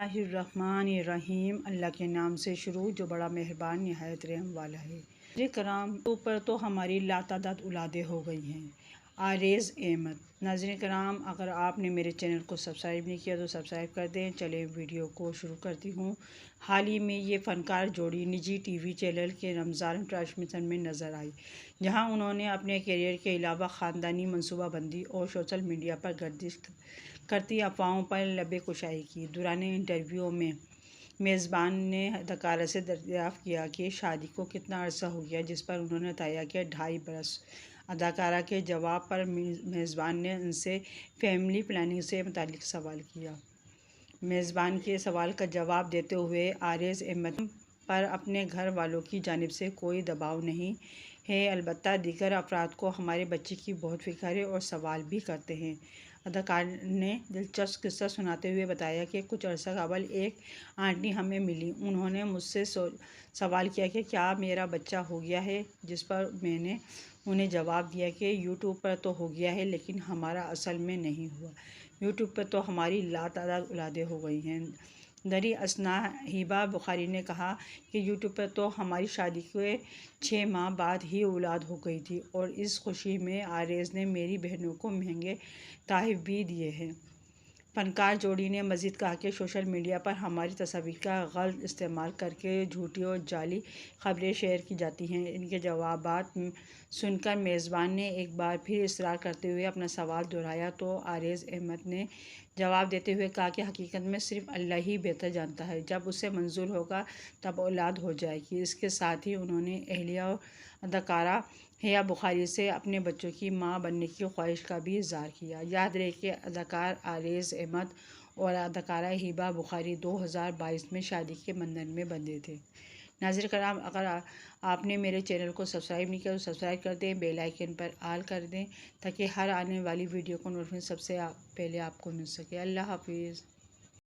बिस्मिल्लाहिर्रहमानिर्रहीम। अल्लाह के नाम से शुरू जो बड़ा मेहरबान नहायत रहम वाला है। मेरे कराम ऊपर तो हमारी लातादाद औलादें हो गई हैं। आरेज़ अहमद। नाज़रीन कराम, अगर आपने मेरे चैनल को सब्सक्राइब नहीं किया तो सब्सक्राइब कर दें। चलें वीडियो को शुरू करती हूँ। हाल ही में ये फ़नकार जोड़ी निजी टीवी चैनल के रमज़ान ट्रांसमिशन में नज़र आई, जहां उन्होंने अपने करियर के अलावा ख़ानदानी मनसूबाबंदी और सोशल मीडिया पर गर्दिश करती अफवाहों पर लबे कुशाई की। दौरान इंटरव्यू में मेज़बान ने अदाकारा से दरियाफ़्त किया कि शादी को कितना अरसा हो गया, जिस पर उन्होंने बताया कि 2.5 बरस। अदाकारा के जवाब पर मेज़बान ने उनसे फैमिली प्लानिंग से मुताल्लिक़ सवाल किया। मेज़बान के सवाल का जवाब देते हुए आरेज़ अहमद पर अपने घर वालों की जानिब से कोई दबाव नहीं है, अलबत्ता दीगर अफराद को हमारे बच्चे की बहुत फ़िक्र है और सवाल भी करते हैं। अदाकार ने दिलचस्प किस्सा सुनाते हुए बताया कि कुछ अर्सा कबल एक आंटी हमें मिली। उन्होंने मुझसे सवाल किया कि क्या मेरा बच्चा हो गया है, जिस पर मैंने उन्हें जवाब दिया कि यूट्यूब पर तो हो गया है, लेकिन हमारा असल में नहीं हुआ। यूट्यूब पर तो हमारी लातादाद औलादें हो गई हैं। दरी असना हिबा बुखारी ने कहा कि यूट्यूब पर तो हमारी शादी के 6 माह बाद ही औलाद हो गई थी, और इस खुशी में आरेज़ ने मेरी बहनों को महंगे तोहफ़े भी दिए हैं। फ़नकार जोड़ी ने मज़ीद कहा कि सोशल मीडिया पर हमारी तस्वीर का गलत इस्तेमाल करके झूठी और जाली खबरें शेयर की जाती हैं। इनके जवाबात सुनकर मेज़बान ने एक बार फिर इसरार करते हुए अपना सवाल दोहराया, तो आरेज़ अहमद ने जवाब देते हुए कहा कि हकीकत में सिर्फ अल्लाह ही बेहतर जानता है, जब उसे मंजूर होगा तब औलाद हो जाएगी। इसके साथ ही उन्होंने अहलिया और अदाकारा हिबा बुखारी से अपने बच्चों की मां बनने की ख्वाहिश का भी इज़हार किया। याद रहे कि अदाकार आरेज़ अहमद और अदाकारा हिबा बुखारी 2022 में शादी के बंधन में बंधे थे। नाज़रीन कराम, अगर आपने मेरे चैनल को सब्सक्राइब नहीं किया तो सब्सक्राइब कर दें, बेल आइकन पर ऑल कर दें, ताकि हर आने वाली वीडियो को नोटिफिकेशन सबसे पहले आपको मिल सके। अल्लाह हाफिज़।